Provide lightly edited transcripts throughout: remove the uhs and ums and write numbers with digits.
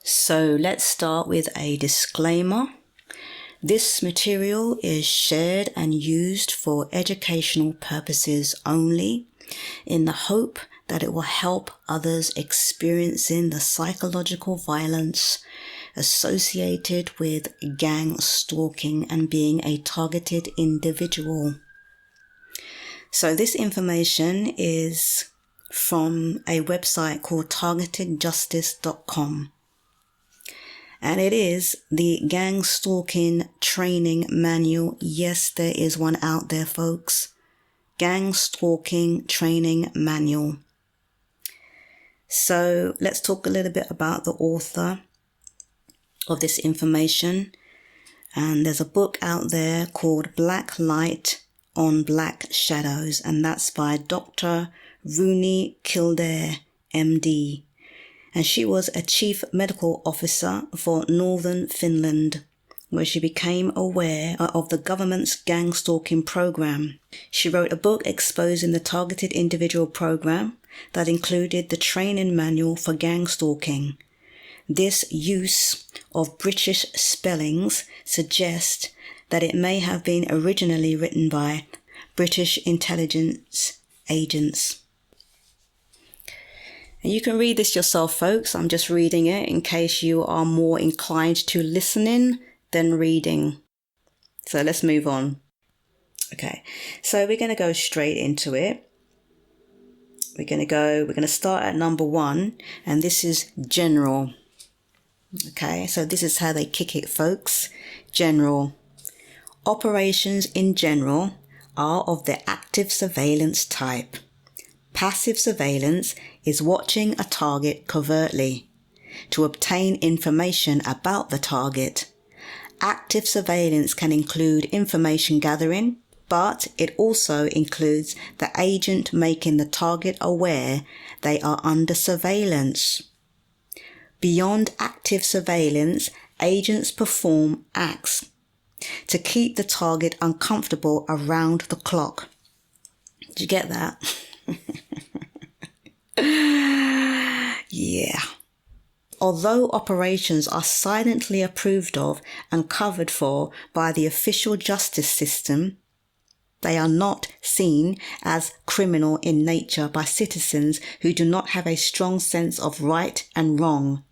So let's start with a disclaimer. This material is shared and used for educational purposes only, in the hope that it will help others experiencing the psychological violence associated with gang stalking and being a targeted individual. So this information is from a website called targetedjustice.com. And it is the Gangstalking Training Manual. Yes, there is one out there, folks. Gangstalking Training Manual. So let's talk a little bit about the author of this information. And there's a book out there called Black Light on Black Shadows. And that's by Dr. Rooney Kildare, MD. And she was a chief medical officer for Northern Finland, where she became aware of the government's gang stalking program. She wrote a book exposing the targeted individual program that included the training manual for gang stalking. This use of British spellings suggests that it may have been originally written by British intelligence agents. And you can read this yourself, folks. I'm just reading it in case you are more inclined to listening than reading. So let's move on. Okay, so we're going to go straight into it. We're going to start at number 1, and this is general. Okay, so this is how they kick it, folks. General. Operations in general are of the active surveillance type. Passive surveillance is watching a target covertly to obtain information about the target. Active surveillance can include information gathering, but it also includes the agent making the target aware they are under surveillance. Beyond active surveillance, agents perform acts to keep the target uncomfortable around the clock. Did you get that? Yeah. Although operations are silently approved of and covered for by the official justice system, they are not seen as criminal in nature by citizens who do not have a strong sense of right and wrong.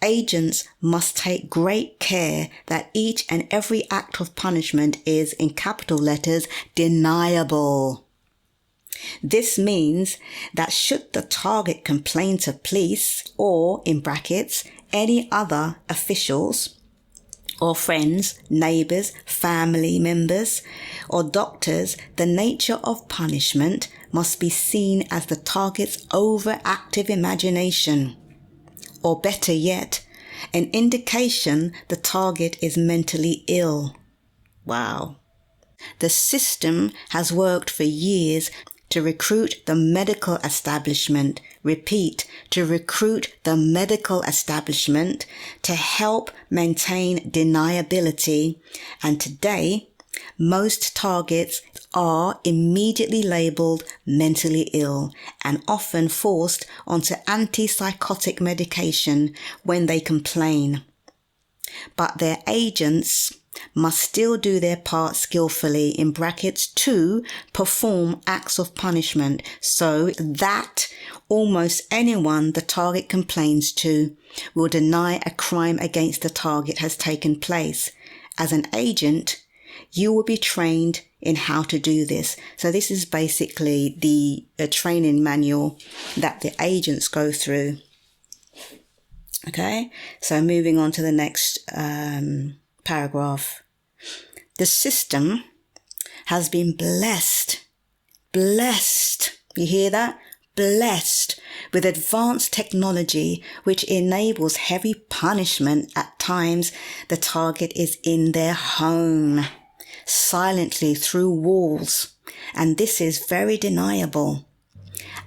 Agents must take great care that each and every act of punishment is, in capital letters, deniable. This means that should the target complain to police or, in brackets, any other officials or friends, neighbours, family members or doctors, the nature of punishment must be seen as the target's overactive imagination, or better yet, an indication the target is mentally ill. Wow. The system has worked for years to recruit the medical establishment, to recruit the medical establishment to help maintain deniability. And today, most targets are immediately labelled mentally ill and often forced onto antipsychotic medication when they complain. But their agents must still do their part skillfully, in brackets, to perform acts of punishment so that almost anyone the target complains to will deny a crime against the target has taken place. As an agent, you will be trained in how to do this. So this is basically the training manual that the agents go through. Okay, so moving on to the next paragraph. The system has been blessed, you hear that? Blessed with advanced technology which enables heavy punishment at times the target is in their home, silently through walls, and this is very deniable.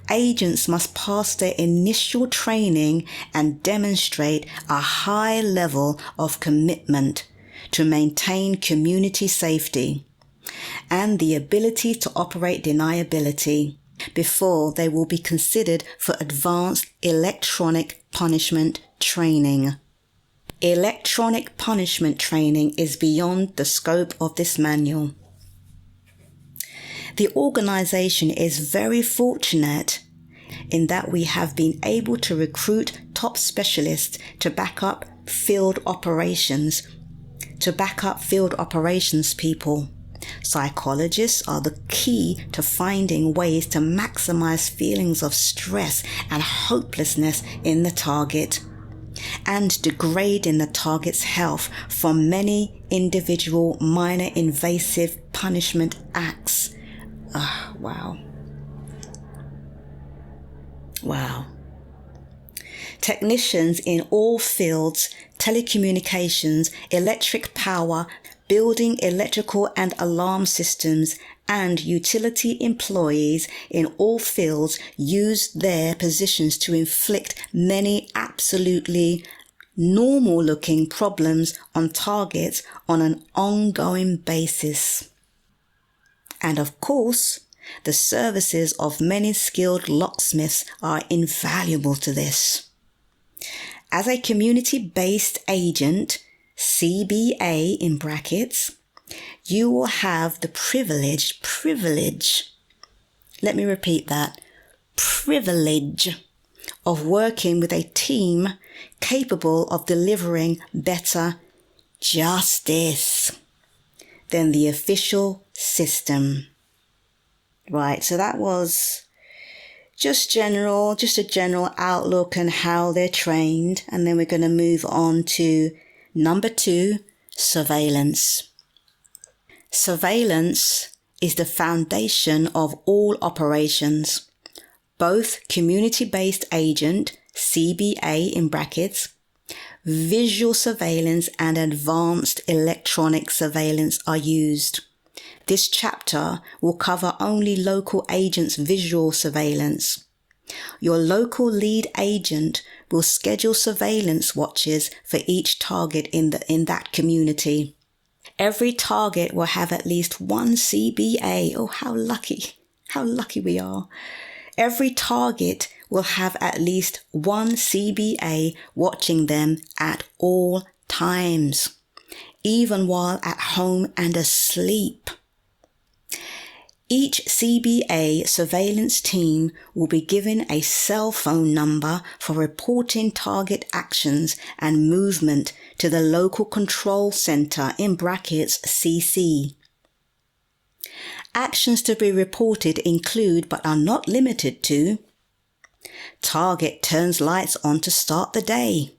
Agents must pass their initial training and demonstrate a high level of commitment to maintain community safety and the ability to operate deniability. before they will be considered for advanced electronic punishment training. Electronic punishment training is beyond the scope of this manual. The organisation is very fortunate in that we have been able to recruit top specialists to back up field operations people. Psychologists are the key to finding ways to maximize feelings of stress and hopelessness in the target, and degrading the target's health from many individual minor invasive punishment acts. Wow. Technicians in all fields, telecommunications, electric power, building electrical and alarm systems, and utility employees in all fields use their positions to inflict many absolutely normal-looking problems on targets on an ongoing basis. And of course, the services of many skilled locksmiths are invaluable to this. As a community-based agent, CBA in brackets, you will have the privilege, let me repeat that, privilege of working with a team capable of delivering better justice than the official system. Right, so that was just a general outlook on how they're trained, and then we're going to move on to number 2, surveillance. Surveillance is the foundation of all operations. Both community-based agent, CBA in brackets, visual surveillance and advanced electronic surveillance are used. This chapter will cover only local agents' visual surveillance. Your local lead agent will schedule surveillance watches for each target in that community. Every target will have at least one CBA. Oh, how lucky we are. Every target will have at least one CBA watching them at all times, even while at home and asleep. Each CBA surveillance team will be given a cell phone number for reporting target actions and movement to the local control center in brackets CC. Actions to be reported include but are not limited to: target turns lights on to start the day.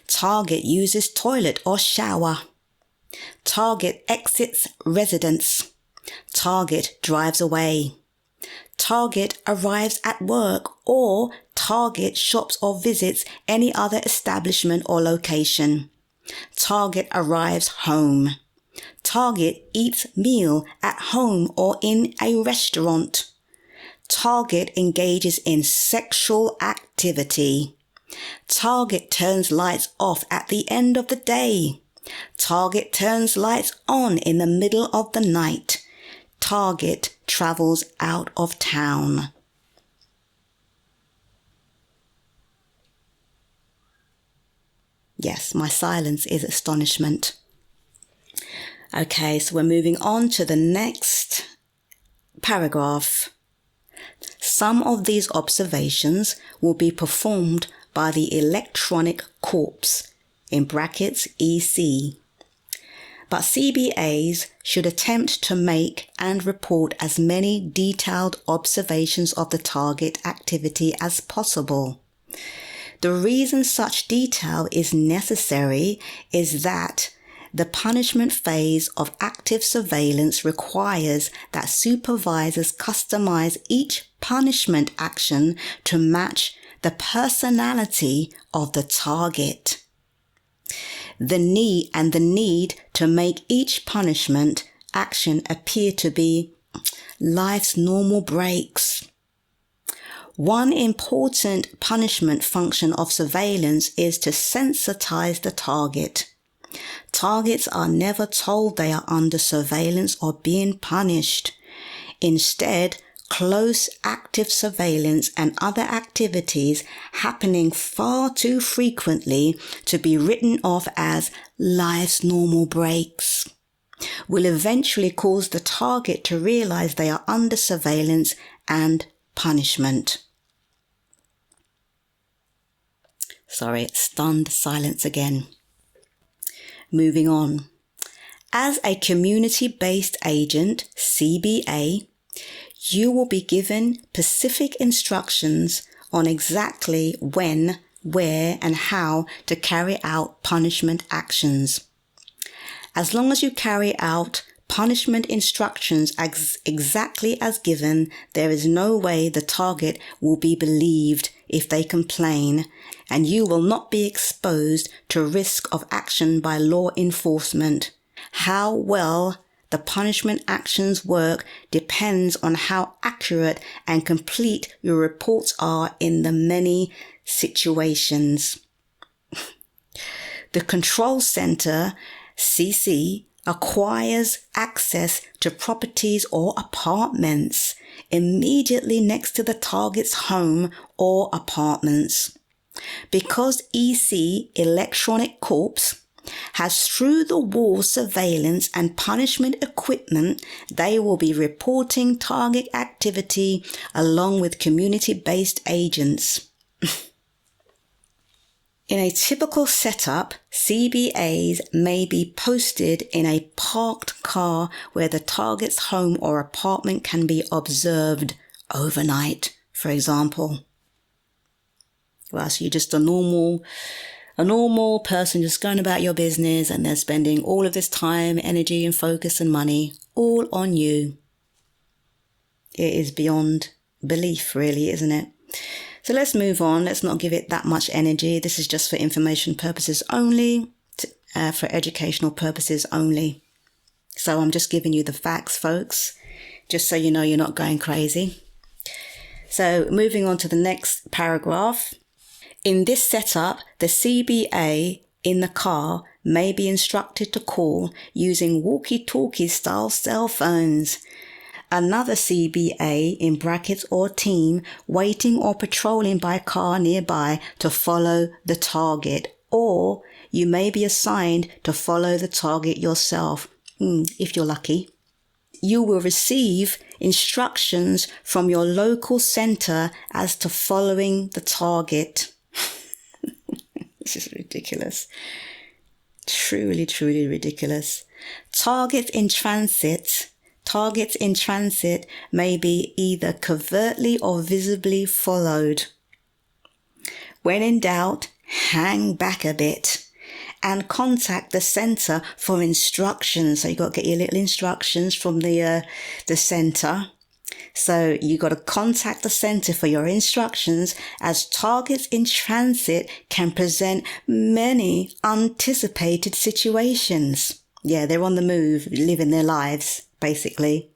Target uses toilet or shower. Target exits residence. Target drives away. Target arrives at work, or target shops or visits any other establishment or location. Target arrives home. Target eats meal at home or in a restaurant. Target engages in sexual activity. Target turns lights off at the end of the day. Target turns lights on in the middle of the night. Target travels out of town. Yes, my silence is astonishment. Okay, so we're moving on to the next paragraph. Some of these observations will be performed by the Electronic Corps, in brackets EC. But CBAs should attempt to make and report as many detailed observations of the target activity as possible. The reason such detail is necessary is that the punishment phase of active surveillance requires that supervisors customize each punishment action to match the personality of the target. The need to make each punishment action appear to be life's normal breaks. One important punishment function of surveillance is to sensitize the target. Targets are never told they are under surveillance or being punished. Instead, close active surveillance and other activities happening far too frequently to be written off as life's normal breaks will eventually cause the target to realize they are under surveillance and punishment. Sorry, stunned silence again. Moving on. As a community-based agent, CBA, you will be given specific instructions on exactly when, where, and how to carry out punishment actions. As long as you carry out punishment instructions exactly as given, there is no way the target will be believed if they complain, and you will not be exposed to risk of action by law enforcement. How well the punishment actions work depends on how accurate and complete your reports are in the many situations. The control center, CC, acquires access to properties or apartments immediately next to the target's home or apartments. Because EC, Electronic Corps, has through-the-wall surveillance and punishment equipment, they will be reporting target activity along with community-based agents. In a typical setup, CBAs may be posted in a parked car where the target's home or apartment can be observed overnight, for example. Well, so you're just a normal person just going about your business, and they're spending all of this time, energy and focus and money all on you. It is beyond belief, really, isn't it? So let's move on. Let's not give it that much energy. This is just for information purposes only, for educational purposes only. So I'm just giving you the facts, folks, just so you know you're not going crazy. So moving on to the next paragraph. In this setup, the CBA in the car may be instructed to call using walkie-talkie style cell phones. Another CBA in brackets or team waiting or patrolling by car nearby to follow the target, or you may be assigned to follow the target yourself, if you're lucky. You will receive instructions from your local center as to following the target. This is ridiculous. Truly, truly ridiculous. Targets in transit may be either covertly or visibly followed. When in doubt, hang back a bit and contact the center for instructions. So you got to get your little instructions from the center. So you got to contact the center for your instructions, as targets in transit can present many unanticipated situations. Yeah, they're on the move, living their lives, basically.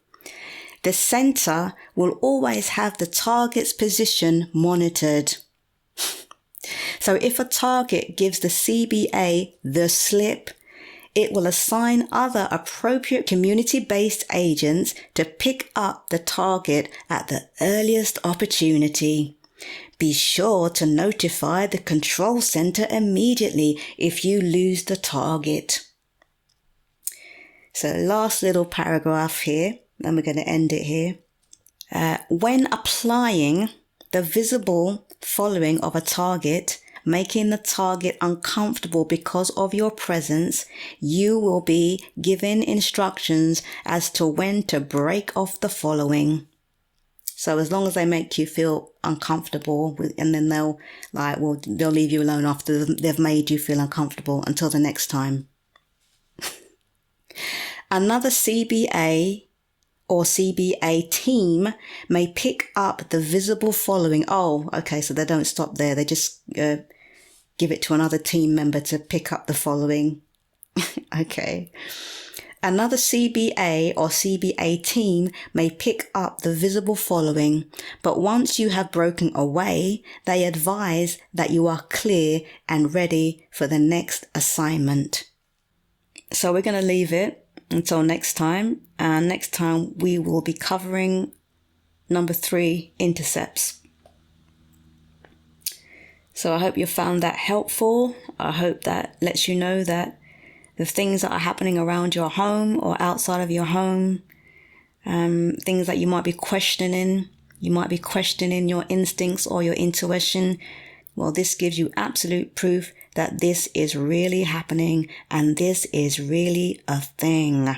The center will always have the target's position monitored. So if a target gives the CBA the slip, it will assign other appropriate community-based agents to pick up the target at the earliest opportunity. Be sure to notify the control center immediately if you lose the target. So last little paragraph here, and we're going to end it here. When applying the visible following of a target, making the target uncomfortable because of your presence, you will be given instructions as to when to break off the following. So as long as they make you feel uncomfortable, and then they'll leave you alone after they've made you feel uncomfortable until the next time. Another CBA or CBA team may pick up the visible following. Oh, okay, so they don't stop there. They just give it to another team member to pick up the following. Okay. Another CBA or CBA team may pick up the visible following, but once you have broken away, they advise that you are clear and ready for the next assignment. So we're going to leave it until next time. And next time we will be covering Number 3, intercepts. So I hope you found that helpful. I hope that lets you know that the things that are happening around your home or outside of your home, things that you might be questioning your instincts or your intuition. Well, this gives you absolute proof that this is really happening and this is really a thing.